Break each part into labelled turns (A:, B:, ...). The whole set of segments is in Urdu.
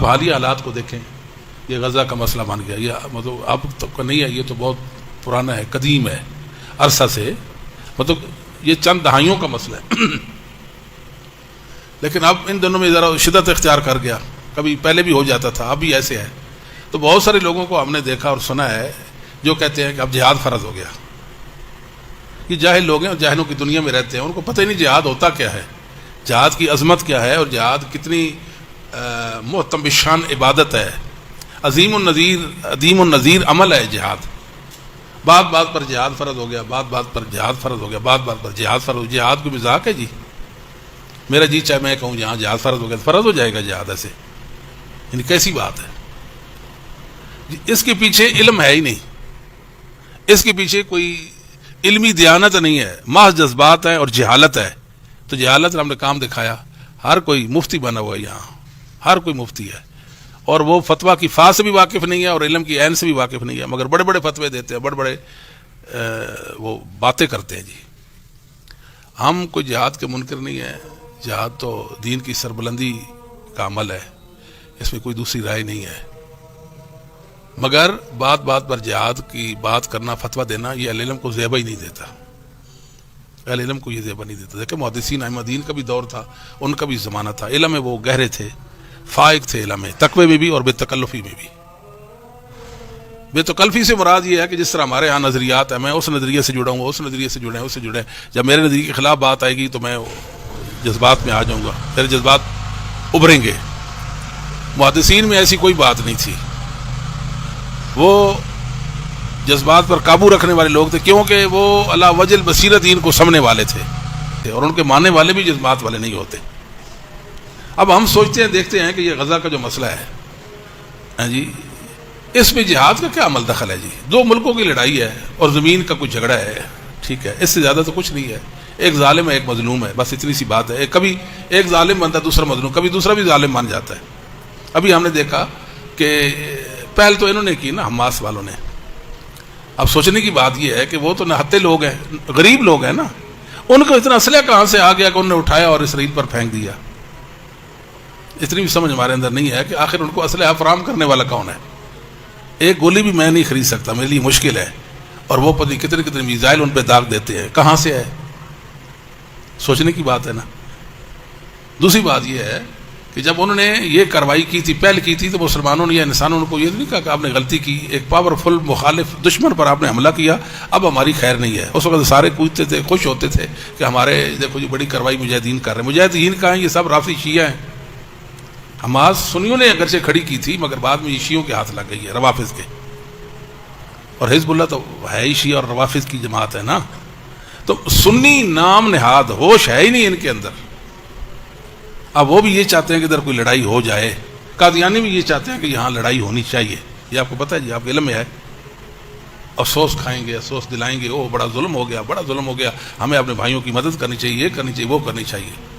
A: اب حالیہ حالات کو دیکھیں، یہ غزہ کا مسئلہ بن گیا، یہ مطلب اب تک کا نہیں ہے، یہ تو بہت پرانا ہے، قدیم ہے، عرصہ سے، مطلب یہ چند دہائیوں کا مسئلہ ہے لیکن اب ان دنوں میں ذرا شدت اختیار کر گیا، کبھی پہلے بھی ہو جاتا تھا، اب بھی ایسے ہے۔ تو بہت سارے لوگوں کو ہم نے دیکھا اور سنا ہے جو کہتے ہیں کہ اب جہاد فرض ہو گیا۔ یہ جاہل لوگ ہیں اور جاہلوں کی دنیا میں رہتے ہیں، ان کو پتہ ہی نہیں جہاد ہوتا کیا ہے، جہاد کی عظمت کیا ہے، اور جہاد کتنی محتم بشان عبادت ہے، عظیم النظیر عمل ہے جہاد۔ بات بات پر جہاد فرض ہو گیا، بات بات پر جہاد فرض ہو گیا، بات بات پر جہاد فرض ہو گیا۔ جہاد کوئی مذاق ہے جی؟ میرا جی چاہے میں کہوں جہاں جہاد فرض ہو گیا فرض ہو جائے گا جہاد، ایسے یعنی کیسی بات ہے؟ اس کے پیچھے علم ہے ہی نہیں، اس کے پیچھے کوئی علمی دیانت نہیں ہے، محض جذبات ہیں اور جہالت ہے۔ تو جہالت ہم نے کام دکھایا، ہر کوئی مفتی بنا ہوا ہے یہاں، ہر کوئی مفتی ہے، اور وہ فتویٰ کی فا سے بھی واقف نہیں ہے اور علم کی عین سے بھی واقف نہیں ہے، مگر بڑے بڑے فتوے دیتے ہیں، بڑے بڑے وہ باتیں کرتے ہیں جی۔ ہم کوئی جہاد کے منکر نہیں ہیں، جہاد تو دین کی سربلندی کا عمل ہے، اس میں کوئی دوسری رائے نہیں ہے، مگر بات بات پر جہاد کی بات کرنا، فتویٰ دینا، یہ اہل علم کو زیبہ ہی نہیں دیتا، اہل علم کو یہ زیبہ نہیں دیتا۔ دیکھیں محدثین ائمہ دین کا بھی دور تھا، ان کا بھی زمانہ تھا، علم میں وہ گہرے تھے، فائق تھے علم میں، تقوی میں بھی اور بے تکلفی میں بھی۔ بے تکلفی سے مراد یہ ہے کہ جس طرح ہمارے ہاں نظریات ہیں، میں اس نظریے سے جڑا ہوں، اس نظریے سے جڑے ہیں، اس سے جڑے ہیں، جب میرے نظریے کے خلاف بات آئے گی تو میں جذبات میں آ جاؤں گا، میرے جذبات ابھریں گے۔ محدثین میں ایسی کوئی بات نہیں تھی، وہ جذبات پر قابو رکھنے والے لوگ تھے، کیونکہ وہ علی وجہ البصیرۃ دین کو سمجھنے والے تھے، اور ان کے ماننے والے بھی جذبات والے نہیں ہوتے۔ اب ہم سوچتے ہیں، دیکھتے ہیں کہ یہ غزہ کا جو مسئلہ ہے جی، اس میں جہاد کا کیا عمل دخل ہے جی؟ دو ملکوں کی لڑائی ہے اور زمین کا کوئی جھگڑا ہے، ٹھیک ہے، اس سے زیادہ تو کچھ نہیں ہے، ایک ظالم ہے ایک مظلوم ہے، بس اتنی سی بات ہے۔ کبھی ایک ظالم بنتا ہے دوسرا مظلوم، کبھی دوسرا بھی ظالم بن جاتا ہے۔ ابھی ہم نے دیکھا کہ پہل تو انہوں نے کی نا، حماس والوں نے۔ اب سوچنے کی بات یہ ہے کہ وہ تو نہتے لوگ ہیں، غریب لوگ ہیں نا، ان کو اتنا اسلحہ کہاں سے آ گیا کہ انہوں نے اٹھایا اور اسرائیل پر پھینک دیا؟ اتنی بھی سمجھ ہمارے اندر نہیں ہے کہ آخر ان کو اسلحہ فراہم کرنے والا کون ہے؟ ایک گولی بھی میں نہیں خرید سکتا، میرے لیے مشکل ہے، اور وہ پتہ کتنے کتنے میزائل ان پہ داغ دیتے ہیں، کہاں سے ہے؟ سوچنے کی بات ہے نا۔ دوسری بات یہ ہے کہ جب انہوں نے یہ کارروائی کی تھی، پہل کی تھی، تو مسلمانوں نے یا انسانوں نے کو یہ نہیں کہا کہ آپ نے غلطی کی، ایک پاورفل مخالف دشمن پر آپ نے حملہ کیا، اب ہماری خیر نہیں ہے۔ اس وقت سارے کوجتے تھے، خوش ہوتے تھے کہ ہمارے دیکھو جی بڑی کارروائی مجاہدین کر رہے ہیں۔ مجاہدین کہاں ہیں؟ یہ سب رافضی شیعہ ہیں۔ حماس سنیوں نے اگرچہ کھڑی کی تھی، مگر بعد میں یہ شیعوں کے ہاتھ لگ گئی ہے، روافض کے، اور حزب اللہ تو ہے ہی شیعہ اور روافض کی جماعت ہے نا۔ تو سنی نام نہاد ہوش ہے ہی نہیں ان کے اندر۔ اب وہ بھی یہ چاہتے ہیں کہ ادھر کوئی لڑائی ہو جائے، قادیانی بھی یہ چاہتے ہیں کہ یہاں لڑائی ہونی چاہیے، یہ آپ کو پتہ ہے جی، آپ کے علم میں ہے۔ افسوس کھائیں گے، افسوس دلائیں گے، او بڑا ظلم ہو گیا، بڑا ظلم ہو گیا، ہمیں اپنے بھائیوں کی مدد کرنی چاہیے، یہ کرنی چاہیے، وہ کرنی چاہیے۔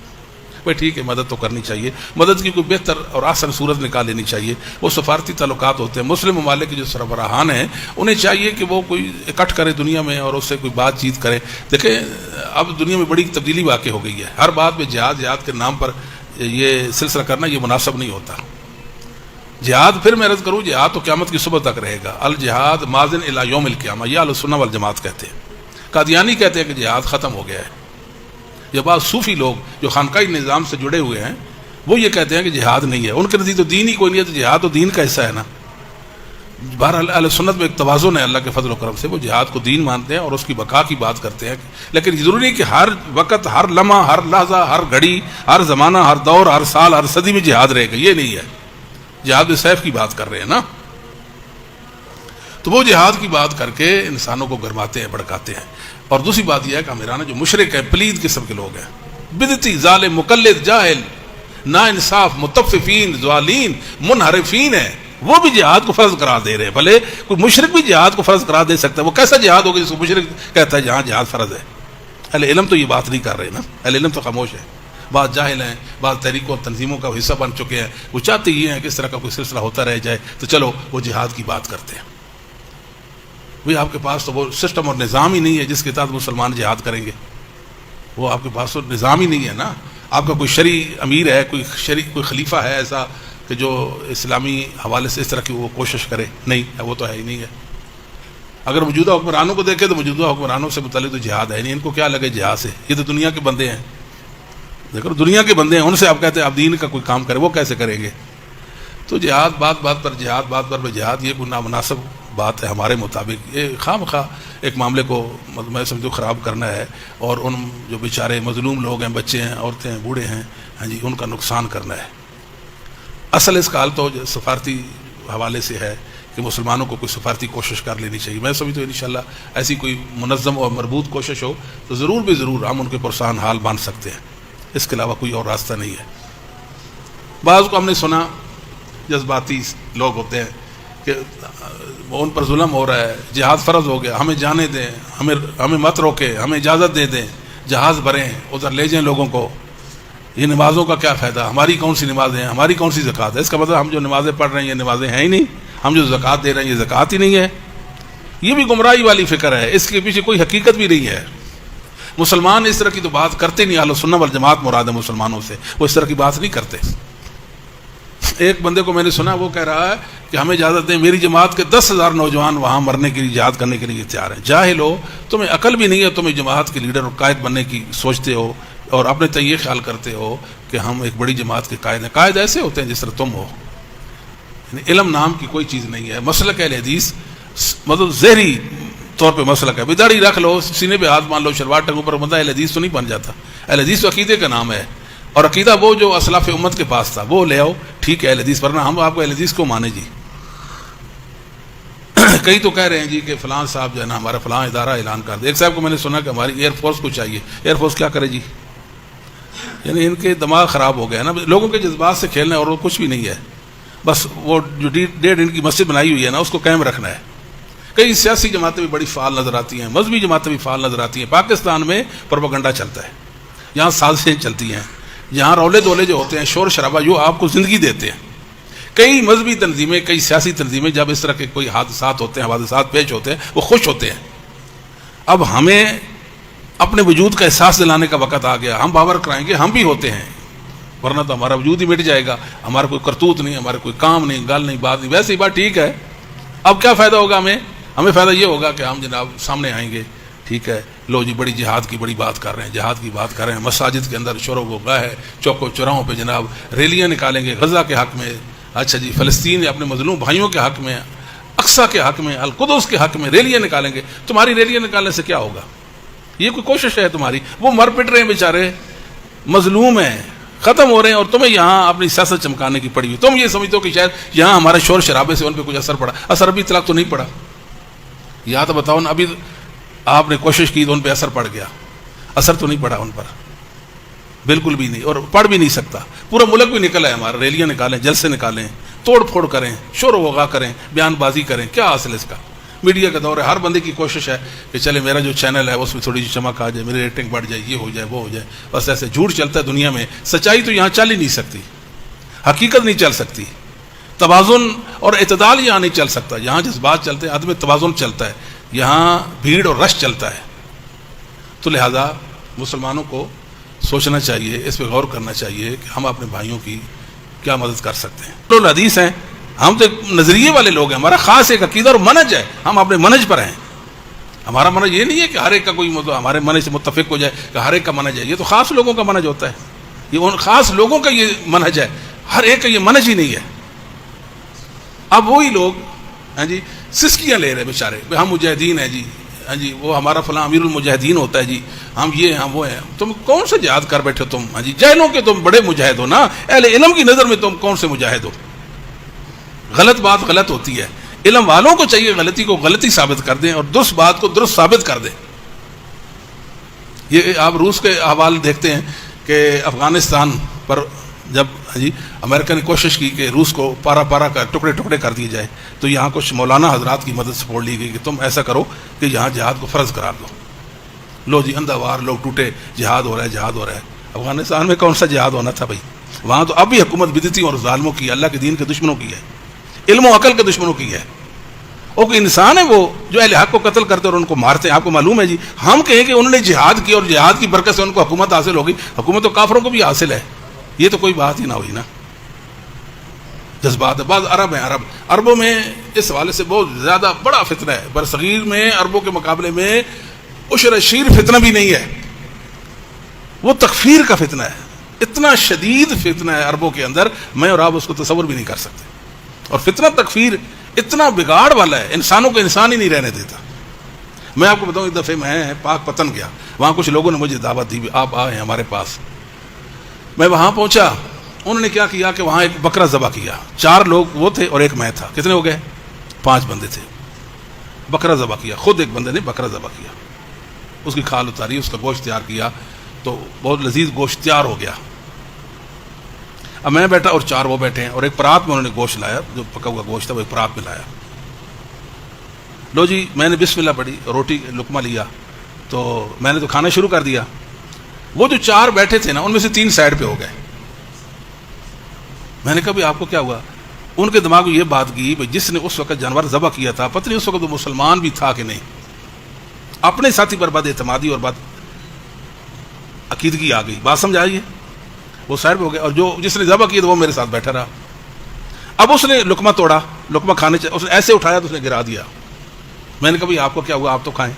A: بھائی ٹھیک ہے، مدد تو کرنی چاہیے، مدد کی کوئی بہتر اور آسان صورت نکال لینی چاہیے۔ وہ سفارتی تعلقات ہوتے ہیں، مسلم ممالک کے جو سربراہان ہیں انہیں چاہیے کہ وہ کوئی اکٹھ کرے دنیا میں اور اس سے کوئی بات چیت کرے۔ دیکھیں اب دنیا میں بڑی تبدیلی واقع ہو گئی ہے، ہر بات میں جہاد کے نام پر یہ سلسلہ کرنا یہ مناسب نہیں ہوتا۔ جہاد پھر میں عرض کروں، جہاد تو قیامت کی صبح تک رہے گا، الجہاد ماضٍ الی یوم القیامہ، یہ اہل السنہ والجماعت کہتے ہیں۔ قادیانی کہتے ہیں کہ جہاد ختم ہو گیا ہے۔ یہ بعض صوفی لوگ جو خانقاہی نظام سے جڑے ہوئے ہیں وہ یہ کہتے ہیں کہ جہاد نہیں ہے، ان کے نزدیک تو دین ہی کوئی نہیں ہے، تو جہاد تو دین کا حصہ ہے نا۔ بہرحال اہل سنت میں ایک توازن ہے اللہ کے فضل و کرم سے، وہ جہاد کو دین مانتے ہیں اور اس کی بقا کی بات کرتے ہیں، لیکن ضروری نہیں کہ ہر وقت، ہر لمحہ، ہر لحظہ، ہر گھڑی، ہر زمانہ، ہر دور، ہر سال، ہر صدی میں جہاد رہے گا، یہ نہیں ہے۔ جہاد سیف کی بات کر رہے ہیں نا، تو وہ جہاد کی بات کر کے انسانوں کو گرماتے ہیں، بھڑکاتے ہیں۔ اور دوسری بات یہ ہے کہ ہمارا جو مشرک ہیں، پلید قسم کے لوگ ہیں، بدعتی، ظالم، مقلد، جاہل، نا انصاف، متففین، ضالین، منحرفین ہیں، وہ بھی جہاد کو فرض قرار دے رہے ہیں۔ بھلے کوئی مشرک بھی جہاد کو فرض قرار دے سکتا ہے، وہ کیسا جہاد ہوگا جس کو مشرک کہتا ہے جہاں جہاد فرض ہے؟ اہل علم تو یہ بات نہیں کر رہے نا، اہل علم تو خاموش ہے۔ بعض جاہل ہیں، بعض تحریکوں اور تنظیموں کا حصہ بن چکے ہیں، وہ چاہتے یہ ہیں کہ اس طرح کا کوئی سلسلہ ہوتا رہ جائے، تو چلو وہ جہاد کی بات کرتے ہیں۔ بھئی آپ کے پاس تو وہ سسٹم اور نظام ہی نہیں ہے جس کے تحت مسلمان جہاد کریں گے، وہ آپ کے پاس تو نظام ہی نہیں ہے نا۔ آپ کا کوئی شرعی امیر ہے، کوئی خلیفہ ہے ایسا کہ جو اسلامی حوالے سے اس طرح کی وہ کوشش کرے، نہیں، وہ تو ہے ہی نہیں ہے۔ اگر موجودہ حکمرانوں کو دیکھیں تو موجودہ حکمرانوں سے متعلق تو جہاد ہے نہیں، ان کو کیا لگے جہاد سے، یہ تو دنیا کے بندے ہیں، دیکھو دنیا کے بندے ہیں، ان سے آپ کہتے ہیں آپ دین کا کوئی کام کرے، وہ کیسے کریں گے؟ تو جہاد بات بات پر جہاد، بات پر جہاد، یہ کوئی نامناسب بات ہے ہمارے مطابق۔ یہ خواہ مخواہ ایک معاملے کو میں سمجھو خراب کرنا ہے، اور ان جو بیچارے مظلوم لوگ ہیں، بچے ہیں، عورتیں ہیں، بوڑھے ہیں، ہاں جی، ان کا نقصان کرنا ہے۔ اصل اس کا حل تو سفارتی حوالے سے ہے کہ مسلمانوں کو کوئی سفارتی کوشش کر لینی چاہیے۔ میں سمجھتا ہوں انشاءاللہ ایسی کوئی منظم اور مربوط کوشش ہو تو ضرور بھی ضرور ہم ان کے پرسان حال بان سکتے ہیں، اس کے علاوہ کوئی اور راستہ نہیں ہے۔ بعض کو ہم نے سنا جذباتی لوگ ہوتے ہیں کہ ان پر ظلم ہو رہا ہے، جہاد فرض ہو گیا، ہمیں جانے دیں، ہمیں مت روکے، ہمیں اجازت دے دیں، جہاز بھریں، ادھر لے جائیں لوگوں کو، یہ نمازوں کا کیا فائدہ، ہماری کون سی نمازیں ہیں، ہماری کون سی زکوٰۃ ہے؟ اس کا مطلب ہم جو نمازیں پڑھ رہے ہیں یہ نمازیں ہیں ہی نہیں، ہم جو زکوٰۃ دے رہے ہیں یہ زکوٰۃ ہی نہیں ہے۔ یہ بھی گمراہی والی فکر ہے، اس کے پیچھے کوئی حقیقت بھی نہیں ہے۔ مسلمان اس طرح کی تو بات کرتے نہیں، اہل سنت والجماعت مراد ہے مسلمانوں سے، وہ اس طرح کی بات نہیں کرتے۔ ایک بندے کو میں نے سنا، وہ کہہ رہا ہے کہ ہمیں اجازت دیں، میری جماعت کے 10,000 نوجوان وہاں مرنے کے لیے، جہاد کرنے کے لیے تیار ہیں۔ جاہل ہو، تمہیں عقل بھی نہیں ہے، تمہیں جماعت کے لیڈر اور قائد بننے کی سوچتے ہو اور اپنے تئیں یہ خیال کرتے ہو کہ ہم ایک بڑی جماعت کے قائد ہیں۔ قائد ایسے ہوتے ہیں جس طرح تم ہو، یعنی علم نام کی کوئی چیز نہیں ہے۔ مسلک اہل حدیث مطلب ظاہری طور پہ مسلک ہے، داڑھی رکھ لو، سینے پہ ہاتھ مان لو، شلوار ٹنگوں پر، بندہ اہل حدیث تو نہیں بن جاتا۔ اہل حدیث تو عقیدے کا نام ہے، اور عقیدہ وہ جو اسلاف امت کے پاس تھا وہ لے آؤ، ٹھیک ہے اہل حدیث، ورنہ ہم آپ کو اہل حدیث کو مانے جی۔ کئی تو کہہ رہے ہیں جی کہ فلاں صاحب جو ہے نا ہمارا فلاں ادارہ اعلان کر دے۔ ایک صاحب کو میں نے سنا کہ ہماری ایئر فورس کو چاہیے، ایئر فورس کیا کرے جی؟ یعنی ان کے دماغ خراب ہو گیا نا، لوگوں کے جذبات سے کھیلنا ہے، اور وہ کچھ بھی نہیں ہے، بس وہ جو 1.5 ان کی مسجد بنائی ہوئی ہے نا اس کو قائم رکھنا ہے۔ کئی سیاسی جماعتیں بھی بڑی فعال نظر آتی ہیں، مذہبی جماعتیں بھی فعال نظر آتی ہیں۔ پاکستان میں پروپیگنڈا چلتا ہے، یہاں سازشیں چلتی ہیں، یہاں رولے دولے جو ہوتے ہیں، شور شرابہ جو آپ کو زندگی دیتے ہیں۔ کئی مذہبی تنظیمیں، کئی سیاسی تنظیمیں جب اس طرح کے کوئی حادثات ہوتے ہیں، حوادثات پیش ہوتے ہیں، وہ خوش ہوتے ہیں۔ اب ہمیں اپنے وجود کا احساس دلانے کا وقت آ گیا، ہم باور کرائیں گے ہم بھی ہوتے ہیں، ورنہ تو ہمارا وجود ہی مٹ جائے گا، ہمارا کوئی کرتوت نہیں، ہمارا کوئی کام نہیں، گل نہیں، بات نہیں۔ ویسے ہی بات ٹھیک ہے، اب کیا فائدہ ہوگا ہمیں فائدہ یہ ہوگا کہ ہم جناب سامنے آئیں گے، ٹھیک ہے، لو جی بڑی جہاد کی بڑی بات کر رہے ہیں، جہاد کی بات کر رہے ہیں، مساجد کے اندر شور و غہ ہے، چوکوں چوراہوں پہ جناب ریلیاں نکالیں گے غزہ کے حق میں، اچھا جی فلسطین یا اپنے مظلوم بھائیوں کے حق میں، اقصیٰ کے حق میں، القدس کے حق میں ریلیاں نکالیں گے۔ تمہاری ریلیاں نکالنے سے کیا ہوگا؟ یہ کوئی کوشش ہے تمہاری؟ وہ مر پٹ رہے ہیں بیچارے، مظلوم ہیں، ختم ہو رہے ہیں، اور تمہیں یہاں اپنی سیاست چمکانے کی پڑی ہوئی۔ تم یہ سمجھتے ہو کہ شاید یہاں ہمارے شور شرابے سے ان پہ کچھ اثر پڑا۔ اثر ابھی تک تو نہیں پڑا، یا تو بتاؤ نا، ابھی آپ نے کوشش کی تو ان پہ اثر پڑ گیا؟ اثر تو نہیں پڑا ان پر، بالکل بھی نہیں، اور پڑ بھی نہیں سکتا۔ پورا ملک بھی نکلا ہے ہمارا، ریلیاں نکالیں، جلسے نکالیں، توڑ پھوڑ کریں، شور و غوغا کریں، بیان بازی کریں، کیا حاصل اس کا؟ میڈیا کا دور ہے، ہر بندے کی کوشش ہے کہ چلے میرا جو چینل ہے اس میں تھوڑی سی چمک آ جائے، میری ریٹنگ بڑھ جائے، یہ ہو جائے، وہ ہو جائے، بس ایسے جھوٹ چلتا ہے دنیا میں۔ سچائی تو یہاں چل ہی نہیں سکتی، حقیقت نہیں چل سکتی، توازن اور اعتدال یہاں نہیں چل سکتا۔ یہاں جذبات چلتے ہیں، عدم توازن چلتا ہے، یہاں بھیڑ اور رش چلتا ہے۔ تو لہذا مسلمانوں کو سوچنا چاہیے، اس پہ غور کرنا چاہیے کہ ہم اپنے بھائیوں کی کیا مدد کر سکتے ہیں۔ تو حدیث ہیں، ہم تو نظریے والے لوگ ہیں، ہمارا خاص ایک عقیدہ اور منہج ہے، ہم اپنے منہج پر ہیں۔ ہمارا منہج یہ نہیں ہے کہ ہر ایک کا کوئی ہمارے منہج سے متفق ہو جائے کہ ہر ایک کا منہج ہے، یہ تو خاص لوگوں کا منہج ہوتا ہے، یہ ان خاص لوگوں کا یہ منہج ہے، ہر ایک کا یہ منہج ہی نہیں ہے۔ اب وہی لوگ ہاں جی سسکیاں لے رہے بیچارے، ہم مجاہدین ہیں جی، ہاں جی وہ ہمارا فلاں امیر المجاہدین ہوتا ہے جی، ہم یہ ہیں ہم وہ ہیں۔ تم کون سے جہاد کر بیٹھے تم؟ ہاں جی جاہلوں کے تم بڑے مجاہد ہو نا، اہل علم کی نظر میں تم کون سے مجاہد ہو؟ غلط بات غلط ہوتی ہے، علم والوں کو چاہیے غلطی کو غلطی ثابت کر دیں اور درست بات کو درست ثابت کر دیں۔ یہ آپ روس کے احوال دیکھتے ہیں کہ افغانستان پر جب جی امریکہ نے کوشش کی کہ روس کو پارا پارا کر ٹکڑے ٹکڑے کر دیے جائے، تو یہاں کچھ مولانا حضرات کی مدد سے پوڑ لی گئی کہ تم ایسا کرو کہ یہاں جہاد کو فرض قرار دو۔ لو جی اندھا وار لوگ ٹوٹے، جہاد ہو رہا ہے جہاد ہو رہا ہے۔ افغانستان میں کون سا جہاد ہونا تھا بھائی؟ وہاں تو اب بھی حکومت بدعتیوں اور ظالموں کی، اللہ کے دین کے دشمنوں کی ہے، علم و عقل کے دشمنوں کی ہے۔ وہ کوئی انسان ہے وہ جو اہل حق کو قتل کرتے اور ان کو مارتے ہیں؟ آپ کو معلوم ہے جی، ہم کہیں کہ انہوں نے جہاد کی اور جہاد کی برکت سے ان کو حکومت حاصل ہوگی، حکومت تو کافروں کو بھی حاصل ہے، یہ تو کوئی بات ہی نہ ہوئی نا۔ جذبات ہے. بعض عرب ہیں، عربوں میں اس حوالے سے بہت زیادہ بڑا فتنہ ہے. برصغیر میں عربوں کے مقابلے میں عشر شیر فتنہ بھی نہیں ہے. وہ تکفیر کا فتنہ ہے، اتنا شدید فتنہ ہے عربوں کے اندر، میں اور آپ اس کو تصور بھی نہیں کر سکتے. اور فتنہ تکفیر اتنا بگاڑ والا ہے، انسانوں کو انسان ہی نہیں رہنے دیتا. میں آپ کو بتاؤں، ایک دفعہ میں پاک پتن گیا، وہاں کچھ لوگوں نے مجھے دعوت دی، آپ آئے ہمارے پاس. میں وہاں پہنچا، انہوں نے کیا کیا کہ وہاں ایک بکرا ذبح کیا. 4 لوگ وہ تھے اور ایک میں تھا. کتنے ہو گئے؟ 5 بندے تھے. بکرا ذبح کیا، خود ایک بندے نے بکرا ذبح کیا، اس کی کھال اتاری، اس کا گوشت تیار کیا، تو بہت لذیذ گوشت تیار ہو گیا. اب میں بیٹھا اور 4 وہ بیٹھے ہیں، اور ایک پرات میں انہوں نے گوشت لایا، جو پکا ہوا گوشت تھا وہ ایک پرات میں لایا. لو جی، میں نے بسم اللہ پڑھی، روٹی لقمہ لیا، تو میں نے تو کھانا شروع کر دیا. وہ جو 4 بیٹھے تھے نا، ان میں سے 3 سائڈ پہ ہو گئے. میں نے کہا بھی آپ کو کیا ہوا؟ ان کے دماغ میں یہ بات کی بھائی جس نے اس وقت جانور ذبح کیا تھا، پتہ نہیں اس وقت وہ مسلمان بھی تھا کہ نہیں. اپنے ساتھی پر بد اعتمادی اور بد عقیدگی آ گئی. بات سمجھ آئی ہے؟ وہ سائڈ پہ ہو گئے، اور جو جس نے ذبح کیا تھا وہ میرے ساتھ بیٹھا رہا. اب اس نے لقمہ توڑا، لقمہ کھانے اس نے ایسے اٹھایا تو اس نے گرا دیا. میں نے کہا بھائی آپ کو کیا ہوا، آپ تو کھائیں.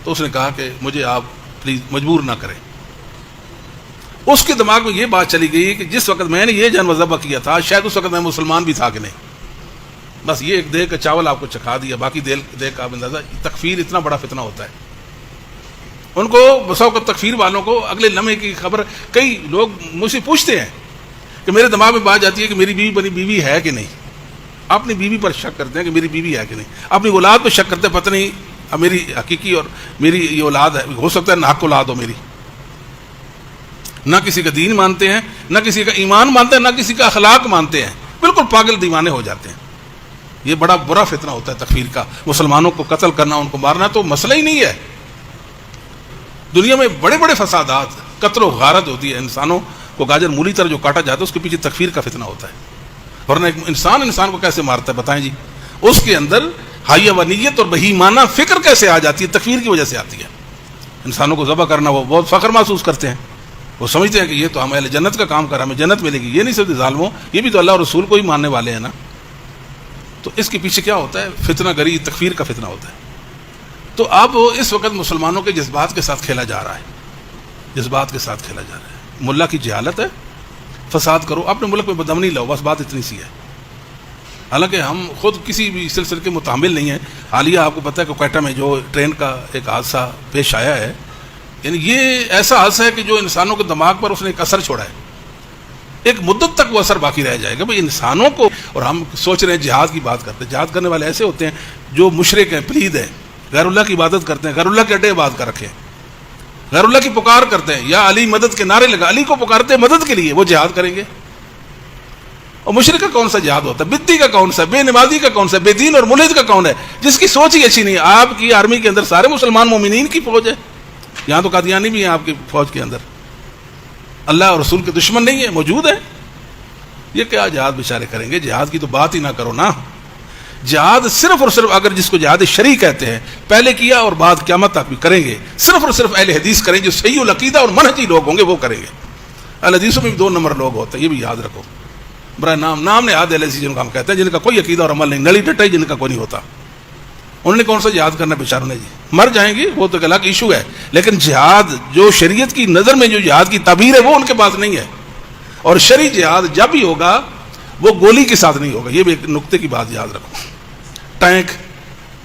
A: تو اس نے کہا کہ مجھے آپ پلیز مجبور نہ کریں. اس کے دماغ میں یہ بات چلی گئی کہ جس وقت میں نے یہ جانور ذبح کیا تھا، شاید اس وقت میں مسلمان بھی تھا کہ نہیں. بس یہ ایک دیگ کا چاول آپ کو چکھا دیا، باقی دیگ کا آپ اندازہ. تکفیر اتنا بڑا فتنہ ہوتا ہے. ان کو بسا اوقات تکفیر والوں کو اگلے لمحے کی خبر، کئی لوگ مجھ سے پوچھتے ہیں کہ میرے دماغ میں بات جاتی ہے کہ میری بیوی بنی بیوی ہے کہ نہیں. اپنی بیوی پر شک کرتے ہیں کہ میری بیوی ہے کہ نہیں، اپنی اولاد پر شک کرتے ہیں پتہ نہیں اب میری حقیقی اور میری یہ اولاد ہے، ہو سکتا ہے ناحق اولاد ہو میری. نہ کسی کا دین مانتے ہیں، نہ کسی کا ایمان مانتے ہیں، نہ کسی کا اخلاق مانتے ہیں، بالکل پاگل دیوانے ہو جاتے ہیں. یہ بڑا برا فتنہ ہوتا ہے تکفیر کا. مسلمانوں کو قتل کرنا، ان کو مارنا تو مسئلہ ہی نہیں ہے. دنیا میں بڑے بڑے فسادات، قتل و غارت ہوتی ہے، انسانوں کو گاجر مولی طرح جو کاٹا جاتا ہے، اس کے پیچھے تکفیر کا فتنہ ہوتا ہے. ورنہ ایک انسان کو کیسے مارتا ہے بتائیں جی؟ اس کے اندر حیوانیت اور بہیمانہ فکر کیسے آ جاتی ہے؟ تکفیر کی وجہ سے آتی ہے. انسانوں کو ذبح کرنا، وہ بہت فخر محسوس کرتے ہیں، وہ سمجھتے ہیں کہ یہ تو ہم اہل جنت کا کام کر رہا ہے، ہمیں جنت ملے گی. یہ نہیں صرف ظالموں، یہ بھی تو اللہ اور رسول کو ہی ماننے والے ہیں نا. تو اس کے پیچھے کیا ہوتا ہے؟ فتنہ گری، تکفیر کا فتنہ ہوتا ہے. تو اب اس وقت مسلمانوں کے جذبات کے ساتھ کھیلا جا رہا ہے، جذبات کے ساتھ کھیلا جا رہا ہے. ملا کی جہالت ہے، فساد کرو، اپنے ملک میں بدامنی لاؤ، بس بات اتنی سی ہے. حالانکہ ہم خود کسی بھی سلسلے کے متحمل نہیں ہیں. حالیہ آپ کو پتہ ہے کہ کوئٹہ میں جو ٹرین کا ایک حادثہ پیش آیا ہے، یعنی یہ ایسا حادثہ ہے کہ جو انسانوں کے دماغ پر اس نے ایک اثر چھوڑا ہے. ایک مدت تک وہ اثر باقی رہ جائے گا. بھائی انسانوں کو، اور ہم سوچ رہے ہیں جہاد کی بات کرتے ہیں، جہاد کرنے والے ایسے ہوتے ہیں جو مشرک ہیں، پلید ہیں، غیر اللہ کی عبادت کرتے ہیں، غیر اللہ کے اڈے عبادت کر رکھے ہیں، غیر اللہ کی پکار کرتے ہیں، یا علی مدد کے نعرے لگا، علی کو پکارتے ہیں مدد کے لیے، وہ جہاد کریں گے. اور مشرک کا کون سا جہاد ہوتا ہے؟ بدتی کا کون سا؟ بے نمازی کا کون سا؟ بے دین اور ملحد کا کون ہے؟ جس کی سوچ ہی اچھی نہیں ہے. آپ کی آرمی کے اندر سارے مسلمان مومنین کی فوج ہے، یہاں تو قادیانی بھی ہیں آپ کی فوج کے اندر، اللہ اور رسول کے دشمن نہیں ہے، موجود ہے. یہ کیا جہاد بیچارے کریں گے؟ جہاد کی تو بات ہی نہ کرو نا. جہاد صرف اور صرف، اگر جس کو جہاد شرعی کہتے ہیں، پہلے کیا اور بعد قیامت تک بھی کریں گے، صرف اور صرف اہل حدیث کریں، جو صحیح العقیدہ اور منہجی لوگ ہوں گے وہ کریں گے. اہل حدیثوں میں بھی 2 نمبر لوگ ہوتے ہیں، یہ بھی یاد رکھو. برائے نام نے اہل حدیث جن کو ہم کہتے ہیں، جن کا کوئی عقیدہ اور عمل نہیں، نلی ٹٹائی جن کا کوئی نہیں ہوتا. انہوں نے کون سا جہاد کرنا بیچاروں نے؟ جی مر جائیں گے، وہ تو الگ ایشو ہے. لیکن جہاد جو شریعت کی نظر میں جو جہاد کی تعبیر ہے وہ ان کے پاس نہیں ہے. اور شرعی جہاد جب بھی ہوگا وہ گولی کے ساتھ نہیں ہوگا. یہ بھی ایک نقطے کی بات یاد رکھو. ٹینک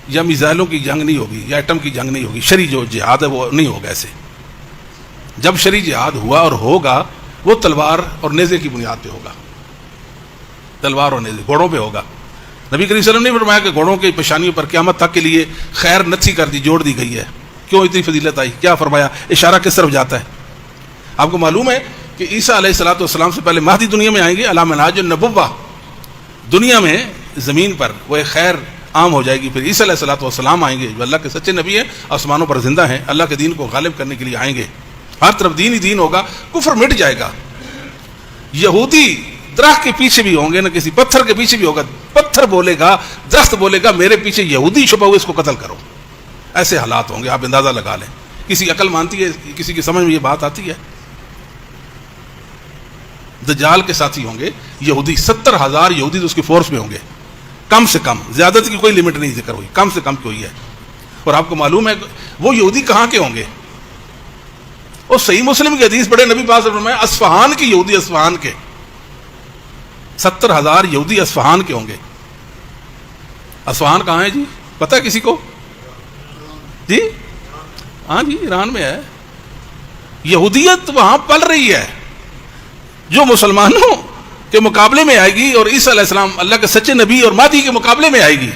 A: یا میزائلوں کی جنگ نہیں ہوگی، یا ایٹم کی جنگ نہیں ہوگی. شرعی جو جہاد ہے وہ نہیں ہوگا ایسے. جب شرعی جہاد ہوا اور ہوگا وہ تلوار اور نیزے کی بنیاد پہ ہوگا. تلوار اور نیزے، گھوڑوں پہ ہوگا. نبی کریم صلی اللہ علیہ وسلم نے فرمایا کہ گھوڑوں کی پیشانیوں پر قیامت تک کے لیے خیر نتھی کر دی، جوڑ دی گئی ہے. کیوں اتنی فضیلت آئی؟ کیا فرمایا؟ اشارہ کس طرف جاتا ہے؟ آپ کو معلوم ہے کہ عیسیٰ علیہ الصلوۃ والسلام سے پہلے مہدی دنیا میں آئیں گے، علی منہاج النبوہ. دنیا میں زمین پر وہ ایک خیر عام ہو جائے گی. پھر عیسیٰ علیہ الصلوۃ والسلام آئیں گے جو اللہ کے سچے نبی ہیں، آسمانوں پر زندہ ہیں، اللہ کے دین کو غالب کرنے کے لیے آئیں گے. ہر طرف دین ہی دین ہوگا، کفر مٹ جائے گا. یہودی درخت کے پیچھے بھی ہوں گے، نہ کسی پتھر کے پیچھے بھی ہوگا. پتھر بولے گا، درخت بولے گا میرے پیچھے یہودی چھپا ہوا، اس کو قتل کرو. ایسے حالات ہوں گے، آپ اندازہ لگا لیں. کسی عقل مانتی ہے؟ کسی کی سمجھ میں یہ بات آتی ہے؟ دجال کے ساتھی ہوں گے یہودی، 70,000 یہودی تو اس کی فورس میں ہوں گے کم سے کم، زیادتی کی کوئی لمٹ نہیں ذکر ہوئی، کم سے کم کوئی ہے. اور آپ کو معلوم ہے وہ یہودی کہاں کے ہوں گے؟ اور صحیح مسلم کی حدیث پڑھے، نبی پاک صلی اللہ علیہ وسلم میں اصفہان کی یہودی، اصفہان کے 70,000 یہودی اصفہان کے ہوں گے. اصفہان کہاں ہے جی؟ پتہ کسی کو؟ جی ہاں جی، ایران میں ہے. یہودیت وہاں پل رہی ہے جو مسلمانوں کے مقابلے میں آئے گی، اور عیسیٰ علیہ السلام اللہ کے سچے نبی اور مہدی کے مقابلے میں آئے گی،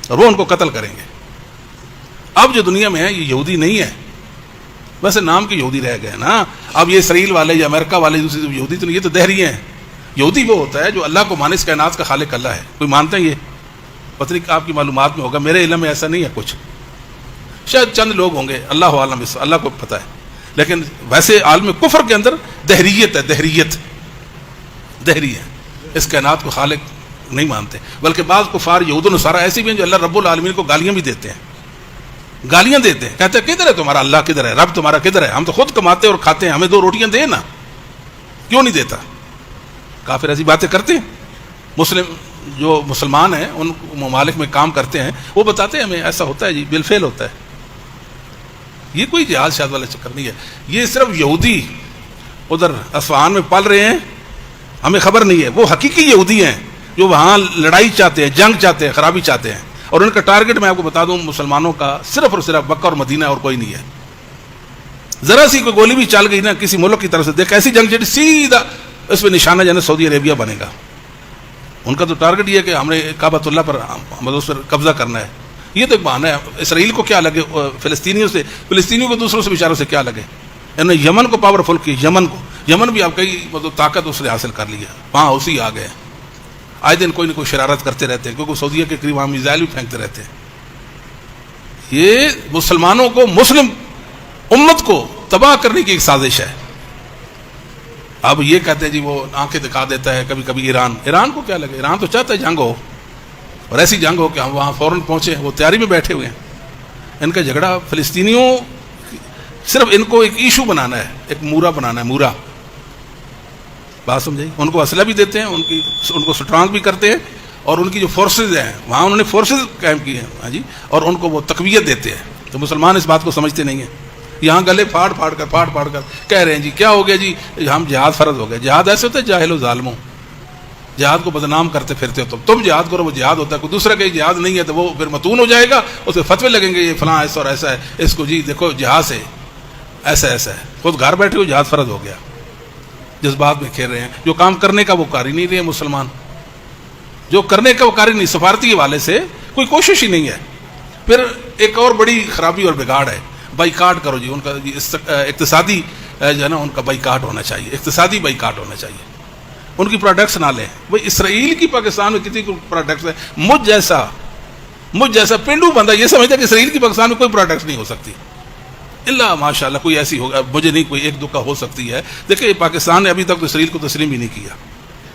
A: اور وہ ان کو قتل کریں گے. اب جو دنیا میں ہے یہ یہودی نہیں ہے، ویسے نام کے یہودی رہ گئے نا. اب یہ اسرائیل والے یا امریکہ والے دوسری یہودی تو نہیں، یہ تو دہری ہیں. یہودی وہ ہوتا ہے جو اللہ کو مانے، اس کائنات کا خالق اللہ ہے. کوئی مانتے ہیں یہ؟ پتہ نہیں آپ کی معلومات میں ہوگا، میرے علم میں ایسا نہیں ہے کچھ، شاید چند لوگ ہوں گے، اللہ عالم، اللہ کو پتہ ہے. لیکن ویسے عالم کفر کے اندر دہریت ہے، دہری ہے، اس کائنات کو خالق نہیں مانتے. بلکہ بعض کفار یہود و نصارہ ایسے بھی ہیں جو اللہ رب العالمین کو گالیاں بھی دیتے ہیں، کہتے ہیں کدھر ہے تمہارا اللہ، کدھر ہے رب تمہارا، کدھر ہے؟ ہم تو خود کماتے اور کھاتے ہیں، ہمیں 2 روٹیاں دے نا. کیوں نہیں دیتا؟ کافر ایسی باتیں کرتے ہیں. جو مسلمان ہیں ان ممالک میں کام کرتے ہیں، وہ بتاتے ہیں ہمیں ایسا ہوتا ہے جی، بالفعل ہوتا ہے. یہ کوئی جہاد شاد والا چکر نہیں ہے. یہ صرف یہودی ادھر اصفہان میں پل رہے ہیں، ہمیں خبر نہیں ہے. وہ حقیقی یہودی ہیں جو وہاں لڑائی چاہتے ہیں، جنگ چاہتے ہیں، خرابی چاہتے ہیں. اور ان کا ٹارگٹ میں آپ کو بتا دوں، مسلمانوں کا صرف اور صرف مکہ اور مدینہ، اور کوئی نہیں ہے. ذرا سی کوئی گولی بھی چل گئی نا کسی ملک کی طرف سے، دیکھ ایسی جنگ چڑی سیدھا اس پہ نشانہ جانا سعودی عربیہ بنے گا. ان کا تو ٹارگٹ یہ ہے کہ ہم نے کعبۃ اللہ پر اس پر قبضہ کرنا ہے. یہ تو ایک بہانہ ہے. اسرائیل کو کیا لگے فلسطینیوں کو دوسروں سے بیچاروں سے کیا لگے؟ انہوں نے یمن کو پاورفل کیا، یمن بھی آپ کئی طاقت اس نے حاصل کر لیا، وہاں اسی آ گئے. آئے دن کوئی نہ کوئی شرارت کرتے رہتے ہیں، کیونکہ سعودیہ کے قریب وہاں میزائل بھی پھینکتے رہتے ہیں. یہ مسلمانوں کو، مسلم امت کو تباہ کرنے کی ایک سازش ہے. اب یہ کہتے ہیں جی وہ آنکھیں دکھا دیتا ہے کبھی کبھی ایران کو کیا لگے؟ ایران تو چاہتا ہے جنگ ہو، اور ایسی جنگ ہو کہ ہم وہاں فوراً پہنچے. وہ تیاری میں بیٹھے ہوئے ہیں. ان کا جھگڑا فلسطینیوں، صرف ان کو ایک ایشو بنانا ہے، ایک مورا بنانا ہے، مورا. بات سمجھائی؟ ان کو اسلحہ بھی دیتے ہیں، ان کو سٹرانگ بھی کرتے ہیں، اور ان کی جو فورسز ہیں وہاں انہوں نے فورسز قائم کی ہیں، ہاں جی، اور ان کو وہ تقویت دیتے ہیں. تو مسلمان اس بات کو سمجھتے نہیں ہیں. یہاں گلے پھاڑ پھاڑ کر کہہ رہے ہیں جی کیا ہو گیا جی، ہم جہاد فرض ہو گیا. جہاد ایسے ہوتا ہے جاہل و ظالموں، جہاد کو بدنام کرتے پھرتے ہو. تم جہاد کرو، وہ جہاد ہوتا ہے. کوئی دوسرا کہ جہاد نہیں ہے تو وہ پھر متون ہو جائے گا، اس پہ فتوے لگیں گے یہ فلاں ایسا اور ایسا ہے، اس کو جی دیکھو جہاد سے ایسا ہے. خود گھر بیٹھے ہو جہاد فرض ہو گیا. جس بات میں کھیل رہے ہیں، جو کام کرنے کا وہ کر ہی نہیں رہے مسلمان، جو کرنے کا وہ کر ہی نہیں. سفارتی حوالے سے کوئی کوشش ہی نہیں ہے. پھر ایک اور بڑی خرابی اور بگاڑ ہے، بائیکاٹ کرو جی. ان کا اقتصادی جو ہے نا، ان کا بائیکاٹ ہونا چاہیے، اقتصادی بائیکاٹ ہونا چاہیے. ان کی پروڈکٹس نہ لیں. بھائی اسرائیل کی پاکستان میں کتنی پروڈکٹس ہیں؟ مجھ جیسا پینڈو بندہ یہ سمجھتا ہے کہ اسرائیل کی پاکستان میں کوئی پروڈکٹس نہیں ہو سکتی. اللہ ماشاء اللہ کوئی ایسی ہوگا، مجھے نہیں، کوئی ایک دو کا ہو سکتی ہے. دیکھیں پاکستان نے ابھی تک تو اسرائیل کو تسلیم بھی نہیں کیا،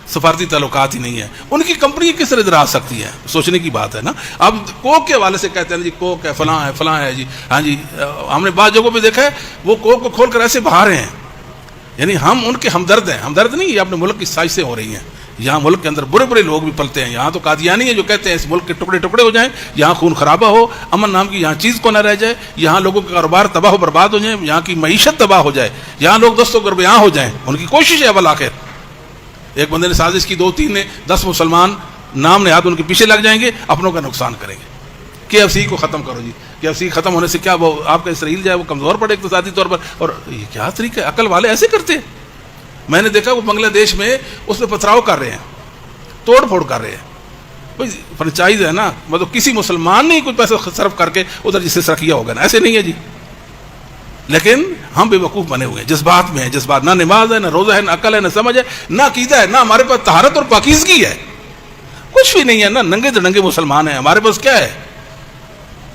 A: سفارتی تعلقات ہی نہیں ہے. ان کی کمپنی کس طرح ادھر آ سکتی ہے؟ سوچنے کی بات ہے نا. اب کوک کے حوالے سے کہتے ہیں جی کوک ہے، فلاں ہے جی. ہاں جی، ہم نے بعض جگہوں پہ دیکھا ہے وہ کوک کو کھول کر ایسے باہر ہیں. یعنی ہم ان کے ہمدرد ہیں. ہمدرد نہیں، یہ اپنے ملک کی سازشیں ہو رہی ہیں. یہاں ملک کے اندر برے لوگ بھی پلتے ہیں. یہاں تو قادیانی ہیں جو کہتے ہیں اس ملک کے ٹکڑے ہو جائیں، یہاں خون خرابہ ہو، امن نام کی یہاں چیز کو نہ رہ جائے، یہاں لوگوں کے کاروبار تباہ و برباد ہو جائیں، یہاں کی معیشت تباہ ہو جائے، یہاں لوگ دست و گربیاں ہو جائیں. ان کی کوشش ہے اول آخر. ایک بندے نے سازش کی، 2-3 نے 10 مسلمان نام نہاد ان کے پیچھے لگ جائیں گے، اپنوں کا نقصان کریں گے. KFC کو ختم کرو جی. KFC ختم ہونے سے کیا وہ آپ کا اسرائیل جائے وہ کمزور پڑے اقتصادی طور پر؟ اور یہ کیا طریقہ ہے؟ عقل والے ایسے کرتے ہیں. میں نے دیکھا وہ بنگلہ دیش میں اس پہ پتھراؤ کر رہے ہیں، توڑ پھوڑ کر رہے ہیں. بھائی فرنچائز ہے نا، مطلب کسی مسلمان نے کچھ پیسہ صرف کر کے ادھر جس سے کیا ہوگا نا، ایسے نہیں ہے جی. لیکن ہم بے وقوف بنے ہوئے ہیں، جذبات میں ہیں. جذبات، نہ نماز ہے، نہ روزہ ہے، نہ عقل ہے، نہ سمجھ ہے، نہ عقیدہ ہے، نہ ہمارے پاس طہارت اور پاکیزگی ہے. کچھ بھی نہیں ہے. نہ ننگے دڑنگے مسلمان ہیں ہمارے پاس. کیا ہے؟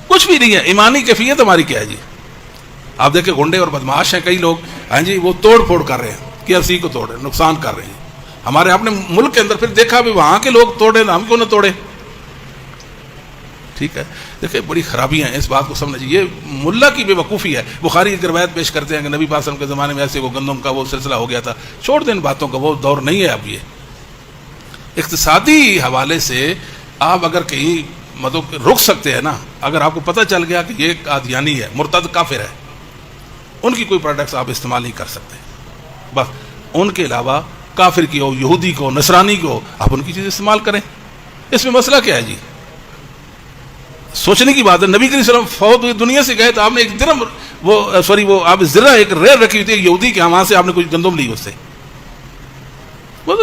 A: کچھ بھی نہیں ہے. ایمانی کیفیت ہماری کیا ہے جی؟ آپ دیکھیں گنڈے اور بدماش ہیں کئی لوگ، ہاں جی، وہ توڑ پھوڑ کر رہے ہیں، KFC کو توڑ رہے ہیں، نقصان کر رہے ہیں ہمارے اپنے ملک کے اندر. پھر دیکھا بھی وہاں کے لوگ توڑے، ہم کیوں نہ توڑے؟ ٹھیک ہے. دیکھیں بڑی خرابیاں ہیں, اس بات کو سمجھیں. یہ ملا کی بے وقوفی ہے. بخاری کی روایت پیش کرتے ہیں کہ نبی پاک صلی اللہ علیہ وسلم کے زمانے میں ایسے وہ گندم کا وہ سلسلہ ہو گیا تھا. چھوڑ دیں ان باتوں کا, وہ دور نہیں ہے اب. یہ اقتصادی حوالے سے آپ اگر کہیں مطلب رک سکتے ہیں نا, اگر آپ کو پتہ چل گیا کہ یہ قادیانی ہے, مرتد کافر ہے, ان کی کوئی پروڈکٹس آپ استعمال نہیں کر سکتے. بس ان کے علاوہ کافر کی ہو, یہودی کو, نصرانی کو, آپ ان کی چیز استعمال کریں. اس میں مسئلہ کیا ہے جی؟ سوچنے کی بات ہے. نبی کریم صلی اللہ علیہ وسلم فوت ہوئی, دنیا سے گئے, تو آپ نے ایک درم وہ آپ ذرا ایک ریل رکھی ہوئی تھی یہودی کے, وہاں سے آپ نے کچھ گندم لی اس سے.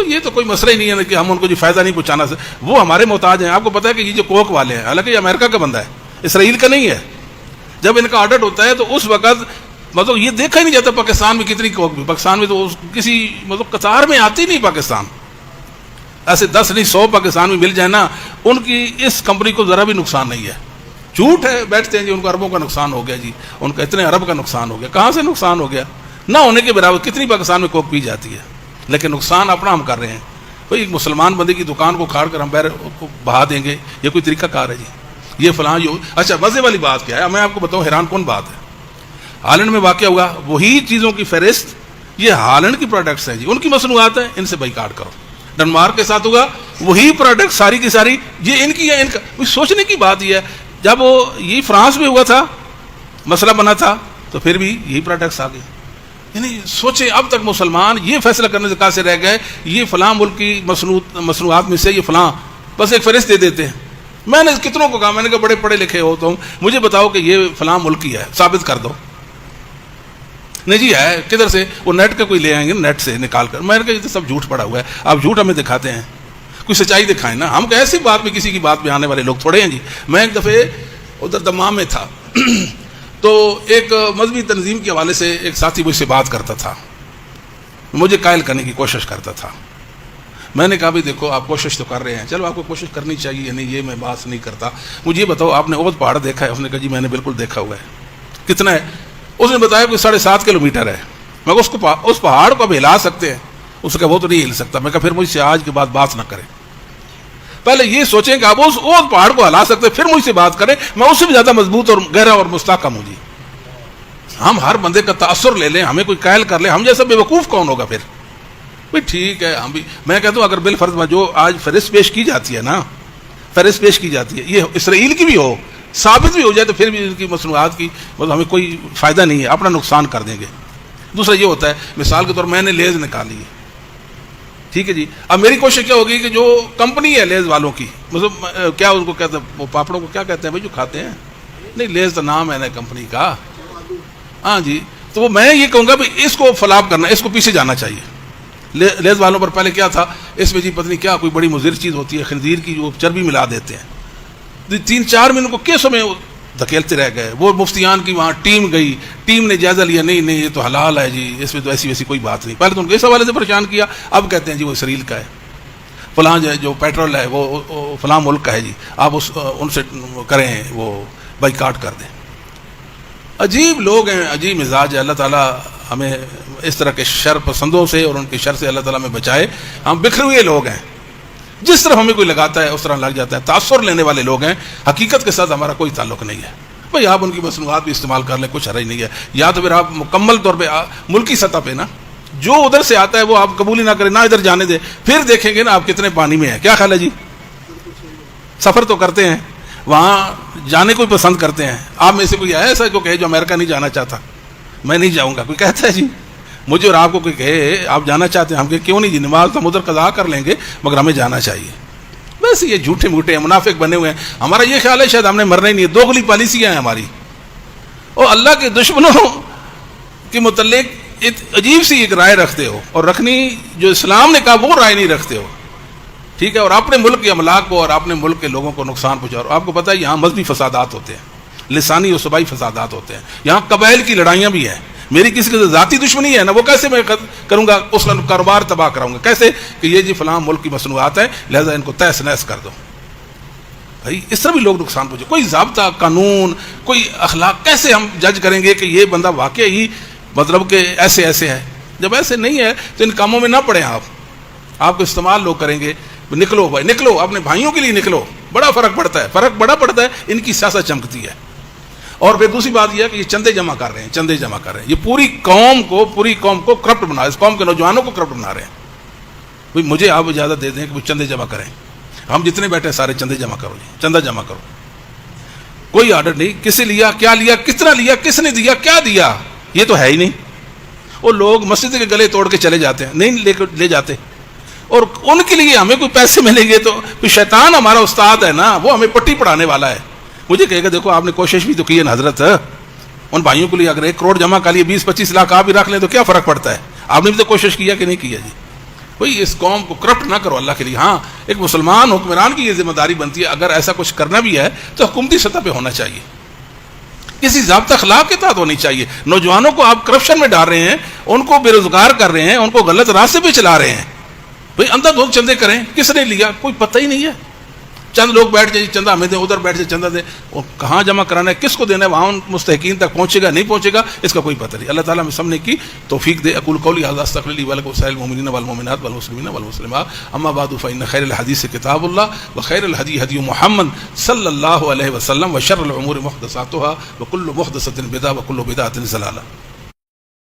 A: یہ تو کوئی مسئلہ ہی نہیں ہے کہ ہم ان کو جو فائدہ نہیں پہنچانا. وہ ہمارے محتاج ہیں. آپ کو پتا ہے کہ یہ جو کوک والے ہیں, حالانکہ یہ امریکہ کا بندہ ہے, اسرائیل کا نہیں ہے. جب ان کا آڈٹ ہوتا ہے تو اس وقت مطلب یہ دیکھا ہی نہیں جاتا پاکستان میں کتنی کوک بھی. پاکستان میں تو کسی مطلب قطار میں آتی نہیں پاکستان. ایسے 10 نہیں 100 پاکستان میں مل جائے نا, ان کی اس کمپنی کو ذرا بھی نقصان نہیں ہے. جھوٹ ہے, بیٹھتے ہیں جی ان کو اربوں کا نقصان ہو گیا جی, ان کا اتنے ارب کا نقصان ہو گیا. کہاں سے نقصان ہو گیا؟ نہ ہونے کے برابر. کتنی پاکستان میں کوک پی جاتی ہے, لیکن نقصان اپنا ہم کر رہے ہیں. بھائی ایک مسلمان بندے کی دکان کو کھاڑ کر ہم بہر بہا دیں گے, یہ کوئی طریقہ کار ہے جی؟ یہ فلاں اچھا مزے والی بات کیا ہے, میں آپ کو بتاؤں حیران کون بات ہے. ہالینڈ میں واقع ہوا, وہی چیزوں کی فہرست یہ ہالینڈ کی پروڈکٹس ہیں جی, ان کی مصنوعات ہیں, ان سے بائیکاٹ کرو. ڈنمارک کے ساتھ ہوگا وہی پروڈکٹ ساری کی ساری, یہ ان کی ہے, ان کا. سوچنے کی بات یہ ہے, جب وہ یہ فرانس میں ہوا تھا, مسئلہ بنا تھا, تو پھر بھی یہی پروڈکٹس آ گئے. یعنی سوچیں اب تک مسلمان یہ فیصلہ کرنے سے قاصر رہ گئے, یہ فلاں ملک کی مصنوعات میں سے یہ فلاں, بس ایک فہرست دے دیتے ہیں. میں نے کتنوں کو کہا, میں نے کہا بڑے پڑھے لکھے ہو تم, مجھے بتاؤ کہ یہ فلاں ملک کی ہے, ثابت کر دو. نہیں جی ہے, کدھر سے؟ وہ نیٹ کا کوئی لے آئیں گے, نیٹ سے نکال کر. میں نے کہا یہ تو سب جھوٹ پڑا ہوا ہے, آپ جھوٹ ہمیں دکھاتے ہیں, کوئی سچائی دکھائیں نا. ہم ایسی بات میں کسی کی بات پہ آنے والے لوگ تھوڑے ہیں جی. میں ایک دفعہ ادھر دمام میں تھا, تو ایک مذہبی تنظیم کے حوالے سے ایک ساتھی مجھ سے بات کرتا تھا, مجھے قائل کرنے کی کوشش کرتا تھا. میں نے کہا بھی دیکھو آپ کوشش تو کر رہے ہیں, چلو آپ کو کوشش کرنی چاہیے, نہیں یہ میں بات نہیں کرتا. مجھے یہ بتاؤ آپ نے احد پہاڑ دیکھا ہے؟ اس نے کہا جی میں نے بالکل دیکھا ہوا ہے. کتنا ہے؟ اس نے بتایا کوئی 7.5 کلومیٹر ہے. میں اس پہاڑ کو اب ہلا سکتے ہیں؟ اس کا وہ تو نہیں ہل سکتا. میں کہا پھر مجھ سے آج کے بعد بات نہ کریں, پہلے یہ سوچیں کہ آپ اس پہاڑ کو ہلا سکتے پھر مجھ سے بات کریں. میں اس سے بھی زیادہ مضبوط اور گہرا اور مستحکم ہوں جی. ہم ہر بندے کا تاثر لے لیں, ہمیں کوئی قائل کر لے, ہم جیسا بے وقوف کون ہوگا پھر؟ بھائی ٹھیک ہے, ہم بھی میں کہتا ہوں اگر بالفرض میں جو آج فہرست پیش کی جاتی ہے نا, فہرست پیش کی جاتی ہے, یہ اسرائیل کی بھی ہو, ثابت بھی ہو جائے, تو پھر بھی ان کی مصنوعات کی مطلب ہمیں کوئی فائدہ نہیں ہے, اپنا نقصان کر دیں گے. دوسرا یہ ہوتا ہے, مثال کے طور میں نے لیز نکالی ہے, ٹھیک ہے جی. اب میری کوشش کیا ہوگی کہ جو کمپنی ہے لیز والوں کی, مطلب کیا ان کو کہتے ہیں, وہ پاپڑوں کو کیا کہتے ہیں بھائی جو کھاتے ہیں؟ نہیں لیز تو نام ہے نا کمپنی کا, ہاں جی. تو وہ میں یہ کہوں گا بھائی اس کو فلاب کرنا, اس کو پیچھے جانا چاہیے. لیز والوں پر پہلے کیا تھا, اس میں جی پتہ نہیں کیا کوئی بڑی مضر چیز ہوتی ہے, خنزیر کی جو چربی ملا دیتے ہیں. 3-4 مہینوں کو کیسوں میں دھکیلتے رہ گئے. وہ مفتیان کی وہاں ٹیم گئی, ٹیم نے جائزہ لیا, نہیں یہ تو حلال ہے جی, اس میں تو ایسی ویسی کوئی بات نہیں. پہلے تو ان کو اس حوالے سے پریشان کیا, اب کہتے ہیں جی وہ اسرائیل کا ہے, فلاں جو پیٹرول ہے وہ فلاں ملک کا ہے جی, آپ ان سے کریں, وہ بائیکاٹ کر دیں. عجیب لوگ ہیں, عجیب مزاج ہے. اللہ تعالیٰ ہمیں اس طرح کے شر پسندوں سے اور ان کے شر سے اللہ تعالیٰ ہمیں بچائے. ہم بکھرے ہوئے لوگ ہیں, جس طرح ہمیں کوئی لگاتا ہے اس طرح لگ جاتا ہے. تاثر لینے والے لوگ ہیں, حقیقت کے ساتھ ہمارا کوئی تعلق نہیں ہے. بھائی آپ ان کی مصنوعات بھی استعمال کر لیں, کچھ حرج نہیں ہے. یا تو پھر آپ مکمل طور پہ ملکی سطح پہ نا جو ادھر سے آتا ہے وہ آپ قبول ہی نہ کریں, نہ ادھر جانے دیں, پھر دیکھیں گے نا آپ کتنے پانی میں ہیں. کیا خیال ہے جی؟ سفر تو کرتے ہیں, وہاں جانے کو پسند کرتے ہیں. آپ میں سے کوئی ہے ایسا جو کہے جو امریکہ نہیں جانا چاہتا, میں نہیں جاؤں گا؟ کوئی کہتا ہے جی مجھے اور آپ کو کوئی کہے آپ جانا چاہتے ہیں؟ ہم کہ کیوں نہیں جی, نماز تو ہم ادھر قضا کر لیں گے مگر ہمیں جانا چاہیے. ویسے یہ جھوٹے موٹے ہیں, منافق بنے ہوئے ہیں. ہمارا یہ خیال ہے شاید ہم نے مرنا ہی نہیں ہے. دوغلی پالیسیاں ہیں ہماری. اور اللہ کے دشمنوں کے متعلق عجیب سی ایک رائے رکھتے ہو, اور رکھنی جو اسلام نے کہا وہ رائے نہیں رکھتے ہو, ٹھیک ہے. اور اپنے ملک کے املاک کو اور اپنے ملک کے لوگوں کو نقصان پہنچا. آپ کو پتہ ہے یہاں مذہبی فسادات ہوتے ہیں, لسانی اور صبائی فسادات ہوتے ہیں. یہاں قبائل کی لڑائیاں بھی ہیں. میری کسی کے ذاتی دشمنی ہے نا, وہ کیسے میں کروں گا, اس کا کاروبار تباہ کراؤں گا کیسے کہ یہ جی فلاں ملک کی مصنوعات ہیں لہذا ان کو تہس نہس کر دو. بھائی اس طرح بھی لوگ نقصان پہنچے. کوئی ضابطہ قانون, کوئی اخلاق, کیسے ہم جج کریں گے کہ یہ بندہ واقعی ہی مطلب کہ ایسے ہے؟ جب ایسے نہیں ہے تو ان کاموں میں نہ پڑیں. آپ کو استعمال لوگ کریں گے. نکلو بھائی نکلو, اپنے بھائیوں کے لیے نکلو, بڑا فرق پڑتا ہے، فرق بڑا پڑتا ہے، ان کی سیاست چمکتی ہے۔ اور پھر دوسری بات یہ ہے کہ یہ چندے جمع کر رہے ہیں، چندے جمع کر رہے ہیں، یہ پوری قوم کو کرپٹ بنا، اس قوم کے نوجوانوں کو کرپٹ بنا رہے ہیں۔ بھئی مجھے آپ اجازت دے دیں کہ وہ چندے جمع کریں، ہم جتنے بیٹھے ہیں سارے چندے جمع کرو، چندہ جمع کرو، کوئی آرڈر نہیں، کسے لیا، کیا لیا، کتنا لیا، کس نے دیا، کیا دیا، یہ تو ہے ہی نہیں۔ وہ لوگ مسجد کے گلے توڑ کے چلے جاتے ہیں، نہیں لے جاتے، اور ان کے لیے ہمیں کوئی پیسے ملیں گے تو شیطان ہمارا استاد ہے نا، وہ ہمیں پٹی پڑھانے والا ہے، مجھے کہے گا دیکھو آپ نے کوشش بھی تو کی ہے نا حضرت، ان بھائیوں کے لیے اگر 1 کروڑ جمع کر لیے، 20-25 لاکھ آپ بھی رکھ لیں تو کیا فرق پڑتا ہے، آپ نے بھی تو کوشش کیا کہ نہیں کیا جی۔ بھئی اس قوم کو کرپٹ نہ کرو اللہ کے لیے۔ ہاں ایک مسلمان حکمران کی یہ ذمہ داری بنتی ہے، اگر ایسا کچھ کرنا بھی ہے تو حکومتی سطح پہ ہونا چاہیے، کسی ضابطہ اخلاق کے تحت ہونی چاہیے۔ نوجوانوں کو آپ کرپشن میں ڈال رہے ہیں، ان کو بے روزگار کر رہے ہیں، ان کو غلط راستے پہ چلا رہے ہیں۔ بھئی اندھا دھند چندے کریں، کس نے لیا کوئی پتہ ہی نہیں ہے، چند لوگ بیٹھ جائیں چندہ ہمیں دیں، ادھر بیٹھ جائیں چندہ دیں، اور کہاں جمع کرانا ہے، کس کو دینا ہے، وہاں ان مستحقین تک پہنچے گا نہیں پہنچے گا، اس کا کوئی پتہ نہیں۔ اللہ تعالیٰ ہمیں سمجھنے کی توفیق دے۔ اقول قولی ھذا استغفر لی ولکم ولسائر المؤمنین والمؤمنات والمسلمین والمسلمات، اما بعد فإن خیر الحدیث کتاب اللہ وخیر الہدی ہدی محمد صلی اللہ علیہ وسلم وشر الامور محدثاتها وکل محدثۃ بدعہ وکل بدعۃ ضلالہ۔